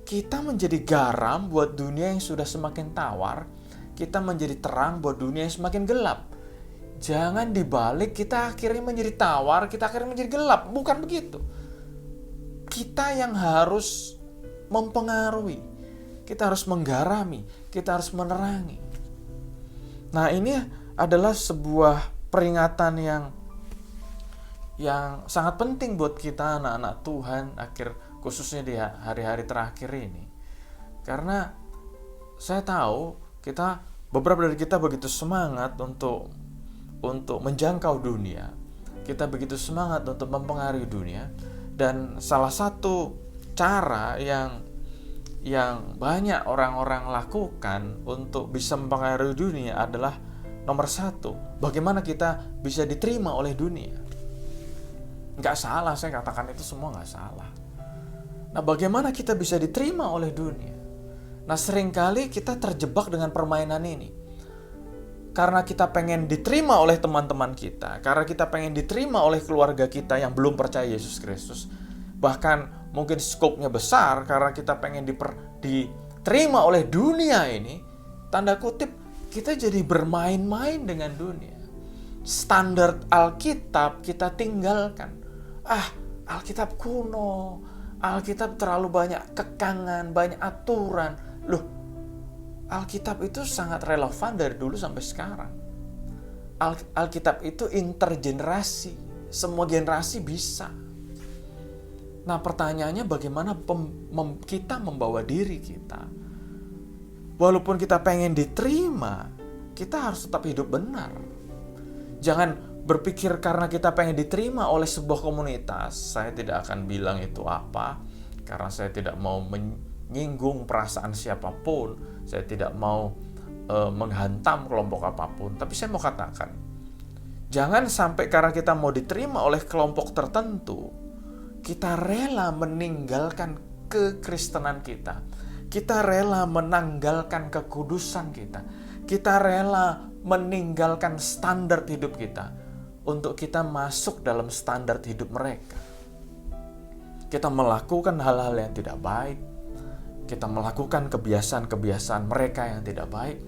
kita menjadi garam buat dunia yang sudah semakin tawar, kita menjadi terang buat dunia yang semakin gelap. Jangan dibalik, kita akhirnya menjadi tawar, kita akhirnya menjadi gelap. Bukan begitu. Kita yang harus mempengaruhi, kita harus menggarami, kita harus menerangi. Nah, ini adalah sebuah peringatan yang sangat penting buat kita anak-anak Tuhan, khususnya di hari-hari terakhir ini. Karena saya tahu beberapa dari kita begitu semangat untuk menjangkau dunia. Kita begitu semangat untuk mempengaruhi dunia. Dan salah satu cara yang banyak orang-orang lakukan untuk bisa mempengaruhi dunia adalah nomor satu, bagaimana kita bisa diterima oleh dunia. Nggak salah, saya katakan itu semua nggak salah. Nah, bagaimana kita bisa diterima oleh dunia? Nah, seringkali kita terjebak dengan permainan ini. Karena kita pengen diterima oleh teman-teman kita, karena kita pengen diterima oleh keluarga kita yang belum percaya Yesus Kristus, bahkan mungkin skopnya besar karena kita pengen diterima oleh dunia ini, tanda kutip, kita jadi bermain-main dengan dunia. Standar Alkitab kita tinggalkan. Alkitab kuno, Alkitab terlalu banyak kekangan, banyak aturan. Loh, Alkitab itu sangat relevan dari dulu sampai sekarang. Alkitab itu intergenerasi, semua generasi bisa. Nah, pertanyaannya bagaimana kita membawa diri kita. Walaupun kita pengen diterima, kita harus tetap hidup benar. Jangan berpikir karena kita pengen diterima oleh sebuah komunitas, saya tidak akan bilang itu apa, karena saya tidak mau menyinggung perasaan siapapun, saya tidak mau menghantam kelompok apapun, tapi saya mau katakan, jangan sampai karena kita mau diterima oleh kelompok tertentu, kita rela meninggalkan kekristenan kita. Kita rela menanggalkan kekudusan kita. Kita rela meninggalkan standar hidup kita untuk kita masuk dalam standar hidup mereka. Kita melakukan hal-hal yang tidak baik. Kita melakukan kebiasaan-kebiasaan mereka yang tidak baik.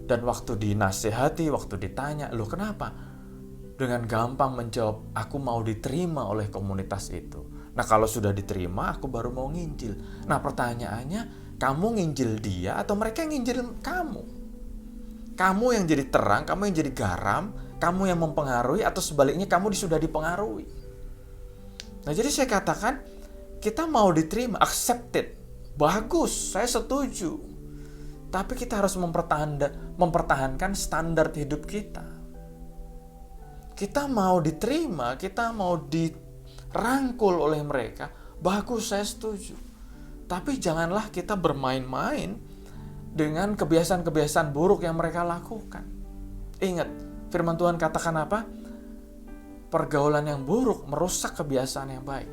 Dan waktu dinasihati, waktu ditanya, "Loh kenapa?" Dengan gampang menjawab, "Aku mau diterima oleh komunitas itu." Nah kalau sudah diterima, aku baru mau nginjil. Nah pertanyaannya, kamu nginjil dia atau mereka yang nginjil kamu? Kamu yang jadi terang, kamu yang jadi garam, kamu yang mempengaruhi, atau sebaliknya kamu sudah dipengaruhi? Nah jadi saya katakan, kita mau diterima, accepted, bagus, saya setuju. Tapi kita harus mempertahankan standar hidup kita. Kita mau diterima, kita mau dirangkul oleh mereka, bagus, saya setuju. Tapi janganlah kita bermain-main dengan kebiasaan-kebiasaan buruk yang mereka lakukan. Ingat, firman Tuhan katakan apa? Pergaulan yang buruk merusak kebiasaan yang baik.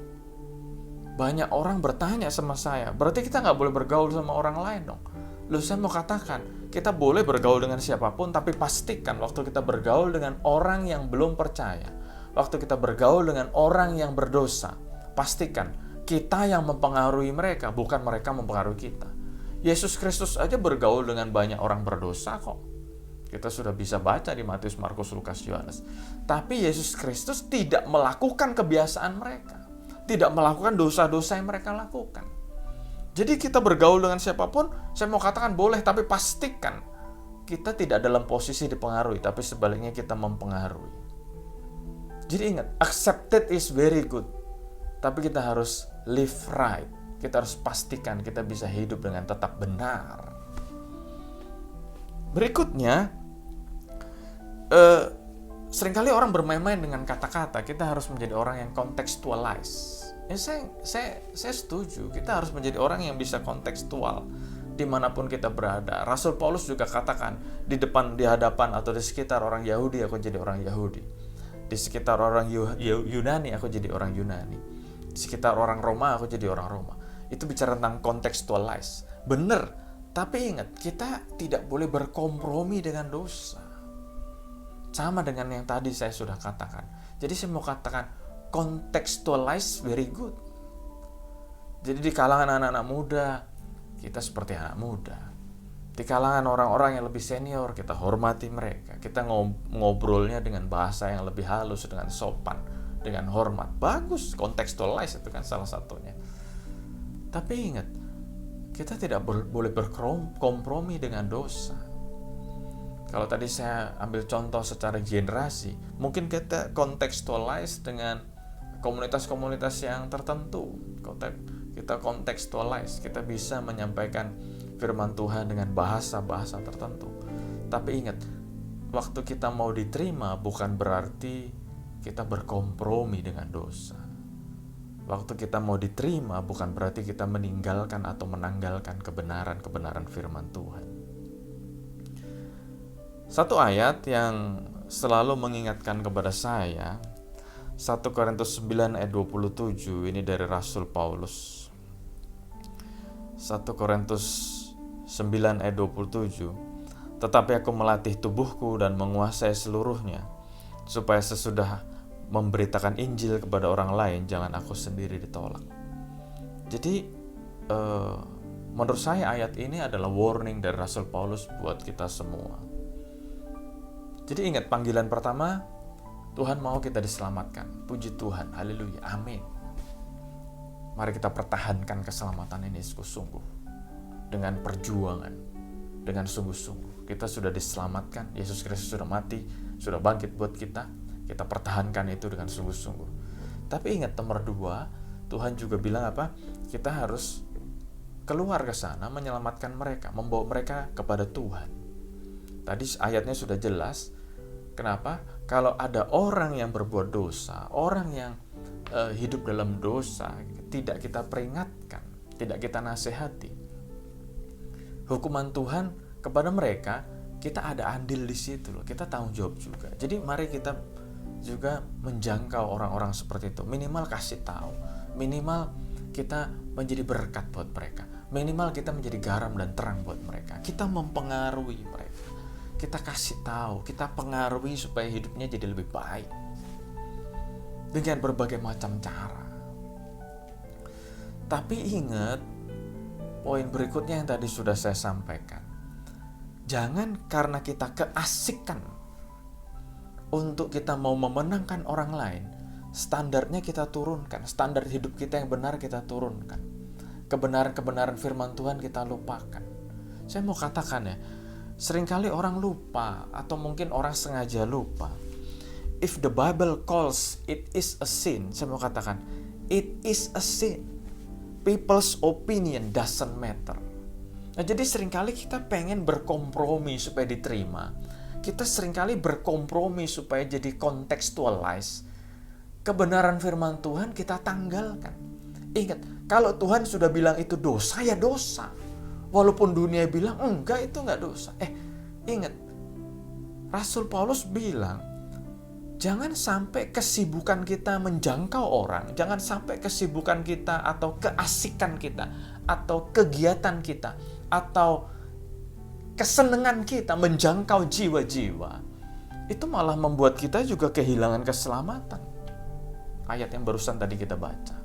Banyak orang bertanya sama saya, berarti kita nggak boleh bergaul sama orang lain dong? Loh, saya mau katakan, kita boleh bergaul dengan siapapun, tapi pastikan waktu kita bergaul dengan orang yang belum percaya, waktu kita bergaul dengan orang yang berdosa, pastikan kita yang mempengaruhi mereka, bukan mereka mempengaruhi kita. Yesus Kristus aja bergaul dengan banyak orang berdosa kok. Kita sudah bisa baca di Matius, Markus, Lukas, Yohanes. Tapi Yesus Kristus tidak melakukan kebiasaan mereka, tidak melakukan dosa-dosa yang mereka lakukan. Jadi kita bergaul dengan siapapun, saya mau katakan boleh, tapi pastikan kita tidak dalam posisi dipengaruhi, tapi sebaliknya kita mempengaruhi. Jadi ingat, accepted is very good, tapi kita harus live right. Kita harus pastikan kita bisa hidup dengan tetap benar. Berikutnya, seringkali orang bermain-main dengan kata-kata. Kita harus menjadi orang yang contextualize. Saya setuju. Kita harus menjadi orang yang bisa kontekstual dimanapun kita berada. Rasul Paulus juga katakan, di hadapan atau di sekitar orang Yahudi aku jadi orang Yahudi, di sekitar orang Yunani aku jadi orang Yunani, di sekitar orang Roma aku jadi orang Roma. Itu bicara tentang contextualize. Benar, tapi ingat, kita tidak boleh berkompromi dengan dosa. Sama dengan yang tadi saya sudah katakan. Jadi saya mau katakan, contextualize very good. Jadi di kalangan anak-anak muda, kita seperti anak muda. Di kalangan orang-orang yang lebih senior, kita hormati mereka. Kita ngobrolnya dengan bahasa yang lebih halus, dengan sopan, dengan hormat. Bagus, contextualize itu kan salah satunya. Tapi ingat, kita tidak boleh berkompromi dengan dosa. Kalau tadi saya ambil contoh secara generasi, mungkin kita kontekstualize dengan komunitas-komunitas yang tertentu. Kita kontekstualize, kita bisa menyampaikan firman Tuhan dengan bahasa-bahasa tertentu. Tapi ingat, waktu kita mau diterima bukan berarti kita berkompromi dengan dosa. Waktu kita mau diterima bukan berarti kita meninggalkan atau menanggalkan kebenaran-kebenaran firman Tuhan. Satu ayat yang selalu mengingatkan kepada saya, 1 Korintus 9 ayat 27, ini dari Rasul Paulus. 1 Korintus 9 ayat 27, tetapi aku melatih tubuhku dan menguasai seluruhnya, supaya sesudah memberitakan Injil kepada orang lain, jangan aku sendiri ditolak. Jadi menurut saya ayat ini adalah warning dari Rasul Paulus buat kita semua. Jadi ingat, panggilan pertama, Tuhan mau kita diselamatkan. Puji Tuhan, haleluya, amin. Mari kita pertahankan keselamatan ini sungguh-sungguh, dengan perjuangan, dengan sungguh-sungguh. Kita sudah diselamatkan, Yesus Kristus sudah mati, sudah bangkit buat kita. Kita pertahankan itu dengan sungguh-sungguh. Tapi ingat, nomor 2, Tuhan juga bilang apa? Kita harus keluar ke sana, menyelamatkan mereka, membawa mereka kepada Tuhan. Tadi ayatnya sudah jelas. Kenapa? Kalau ada orang yang berbuat dosa, orang yang hidup dalam dosa, tidak kita peringatkan, tidak kita nasihati, hukuman Tuhan kepada mereka, kita ada andil di situ loh. Kita tanggung jawab juga. Jadi mari kita juga menjangkau orang-orang seperti itu. Minimal kasih tahu. Minimal kita menjadi berkat buat mereka. Minimal kita menjadi garam dan terang buat mereka. Kita mempengaruhi mereka. Kita kasih tahu, kita pengaruhi supaya hidupnya jadi lebih baik. Dengan berbagai macam cara. Tapi ingat, poin berikutnya yang tadi sudah saya sampaikan. Jangan karena kita keasikan untuk kita mau memenangkan orang lain, standarnya kita turunkan, standar hidup kita yang benar kita turunkan. Kebenaran-kebenaran firman Tuhan kita lupakan. Saya mau katakan ya, seringkali orang lupa atau mungkin orang sengaja lupa. If the Bible calls it is a sin, saya mau katakan, it is a sin. People's opinion doesn't matter. Nah, jadi seringkali kita pengen berkompromi supaya diterima. Kita seringkali berkompromi supaya jadi contextualize. Kebenaran firman Tuhan kita tanggalkan. Ingat, kalau Tuhan sudah bilang itu dosa, ya dosa. Walaupun dunia bilang, enggak, itu enggak dosa. Ingat, Rasul Paulus bilang, jangan sampai kesibukan kita menjangkau orang, jangan sampai kesibukan kita atau keasikan kita, atau kegiatan kita, atau kesenangan kita menjangkau jiwa-jiwa. Itu malah membuat kita juga kehilangan keselamatan. Ayat yang barusan tadi kita baca.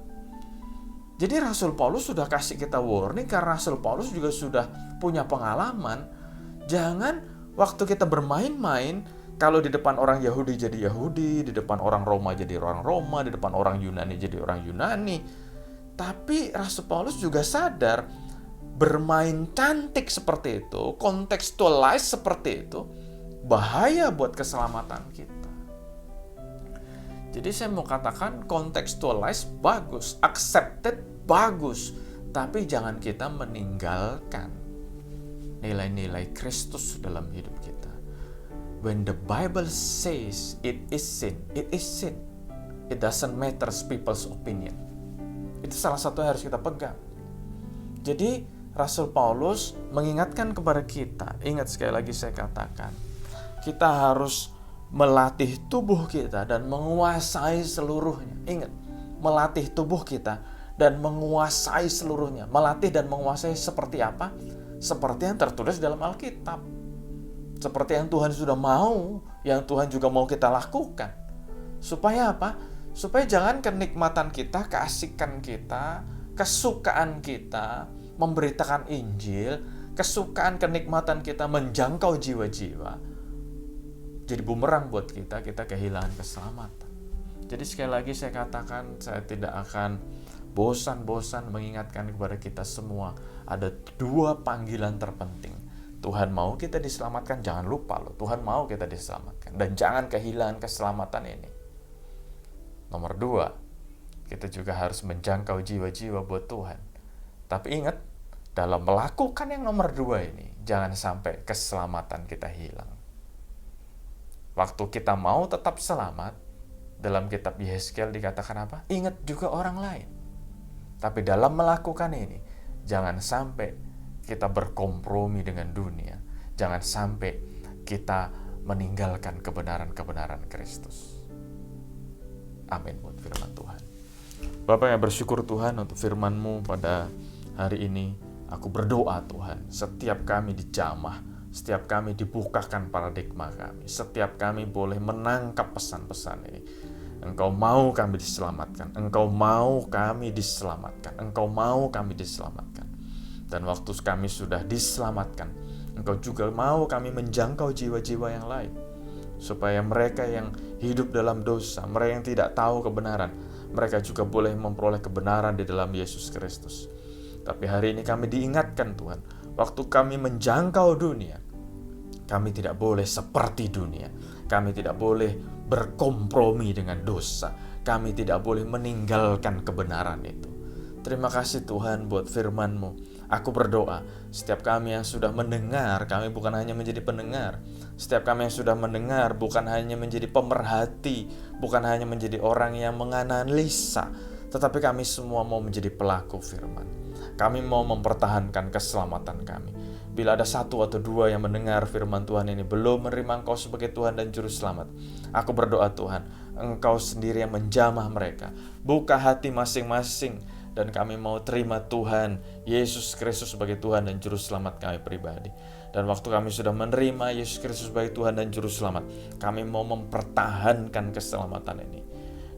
Jadi Rasul Paulus sudah kasih kita warning karena Rasul Paulus juga sudah punya pengalaman. Jangan waktu kita bermain-main, kalau di depan orang Yahudi jadi Yahudi, di depan orang Roma jadi orang Roma, di depan orang Yunani jadi orang Yunani. Tapi Rasul Paulus juga sadar bermain cantik seperti itu, contextualize seperti itu, bahaya buat keselamatan kita. Jadi saya mau katakan contextualize bagus, accepted bagus, tapi jangan kita meninggalkan nilai-nilai Kristus dalam hidup kita. When the Bible says it is sin, it is sin. It doesn't matter people's opinion. Itu salah satu yang harus kita pegang. Jadi Rasul Paulus mengingatkan kepada kita, ingat sekali lagi saya katakan, kita harus melatih tubuh kita dan menguasai seluruhnya. Ingat, melatih tubuh kita dan menguasai seluruhnya. Melatih dan menguasai seperti apa? Seperti yang tertulis dalam Alkitab. Seperti yang Tuhan sudah mau, yang Tuhan juga mau kita lakukan. Supaya apa? Supaya jangan kenikmatan kita, keasikan kita, kesukaan kita memberitakan Injil, kesukaan kenikmatan kita menjangkau jiwa-jiwa, jadi bumerang buat kita kehilangan keselamatan. Jadi sekali lagi saya katakan, saya tidak akan bosan-bosan mengingatkan kepada kita semua, ada 2 panggilan terpenting. Tuhan mau kita diselamatkan, jangan lupa loh, Tuhan mau kita diselamatkan, dan jangan kehilangan keselamatan ini. Nomor 2, kita juga harus menjangkau jiwa-jiwa buat Tuhan. Tapi ingat, dalam melakukan yang nomor 2 ini, jangan sampai keselamatan kita hilang. Waktu kita mau tetap selamat, dalam kitab Yehezkiel dikatakan apa? Ingat juga orang lain. Tapi dalam melakukan ini, jangan sampai kita berkompromi dengan dunia. Jangan sampai kita meninggalkan kebenaran-kebenaran Kristus. Amin buat firman Tuhan. Bapak yang bersyukur Tuhan untuk firman-Mu pada hari ini. Aku berdoa Tuhan, setiap kami dijamah, setiap kami dibukakan paradigma kami, setiap kami boleh menangkap pesan-pesan ini. Engkau mau kami diselamatkan, Engkau mau kami diselamatkan, Engkau mau kami diselamatkan. Dan waktu kami sudah diselamatkan, Engkau juga mau kami menjangkau jiwa-jiwa yang lain, supaya mereka yang hidup dalam dosa, mereka yang tidak tahu kebenaran, mereka juga boleh memperoleh kebenaran di dalam Yesus Kristus. Tapi hari ini kami diingatkan Tuhan, waktu kami menjangkau dunia, kami tidak boleh seperti dunia. Kami tidak boleh berkompromi dengan dosa. Kami tidak boleh meninggalkan kebenaran itu. Terima kasih Tuhan buat firman-Mu. Aku berdoa, setiap kami yang sudah mendengar, kami bukan hanya menjadi pendengar. Setiap kami yang sudah mendengar, bukan hanya menjadi pemerhati, bukan hanya menjadi orang yang menganalisa, tetapi kami semua mau menjadi pelaku firman. Kami mau mempertahankan keselamatan kami. bila ada satu atau dua yang mendengar firman Tuhan ini belum menerima Engkau sebagai Tuhan dan Juru Selamat, aku berdoa Tuhan, Engkau sendiri yang menjamah mereka. Buka hati masing-masing, dan kami mau terima Tuhan Yesus Kristus sebagai Tuhan dan Juru Selamat kami pribadi. Dan waktu kami sudah menerima Yesus Kristus sebagai Tuhan dan Juru Selamat, kami mau mempertahankan keselamatan ini.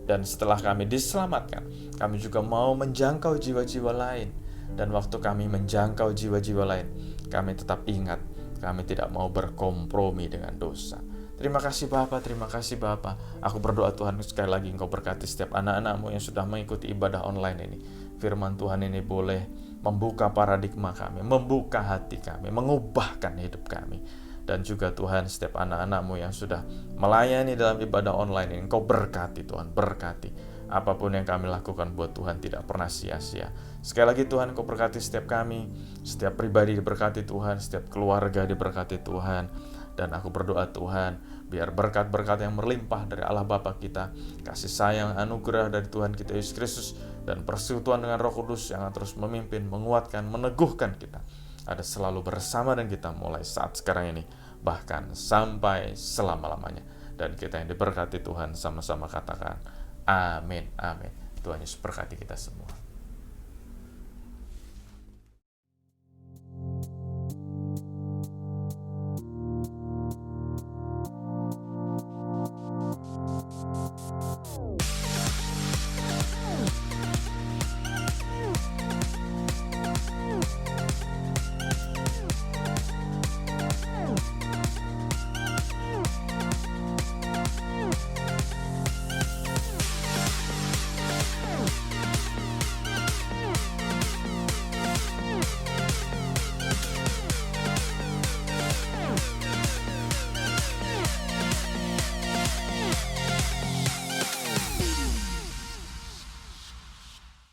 Dan setelah kami diselamatkan, kami juga mau menjangkau jiwa-jiwa lain. Dan waktu kami menjangkau jiwa-jiwa lain, kami tetap ingat, kami tidak mau berkompromi dengan dosa. Terima kasih Bapa, terima kasih Bapa. Aku berdoa Tuhan, sekali lagi Engkau berkati setiap anak-anak-Mu yang sudah mengikuti ibadah online ini. Firman Tuhan ini boleh membuka paradigma kami, membuka hati kami, mengubahkan hidup kami. Dan juga Tuhan, setiap anak-anak-Mu yang sudah melayani dalam ibadah online ini, Engkau berkati Tuhan, berkati. Apapun yang kami lakukan buat Tuhan tidak pernah sia-sia. Sekali lagi Tuhan, Engkau berkati setiap kami, setiap pribadi diberkati Tuhan, setiap keluarga diberkati Tuhan. Dan aku berdoa Tuhan, biar berkat-berkat yang berlimpah dari Allah Bapa kita, kasih sayang, anugerah dari Tuhan kita Yesus Kristus, dan persekutuan dengan Roh Kudus yang terus memimpin, menguatkan, meneguhkan kita, ada selalu bersama dengan kita mulai saat sekarang ini, bahkan sampai selama-lamanya. Dan kita yang diberkati Tuhan sama-sama katakan, amin, amin. Tuhan Yesus berkati kita semua.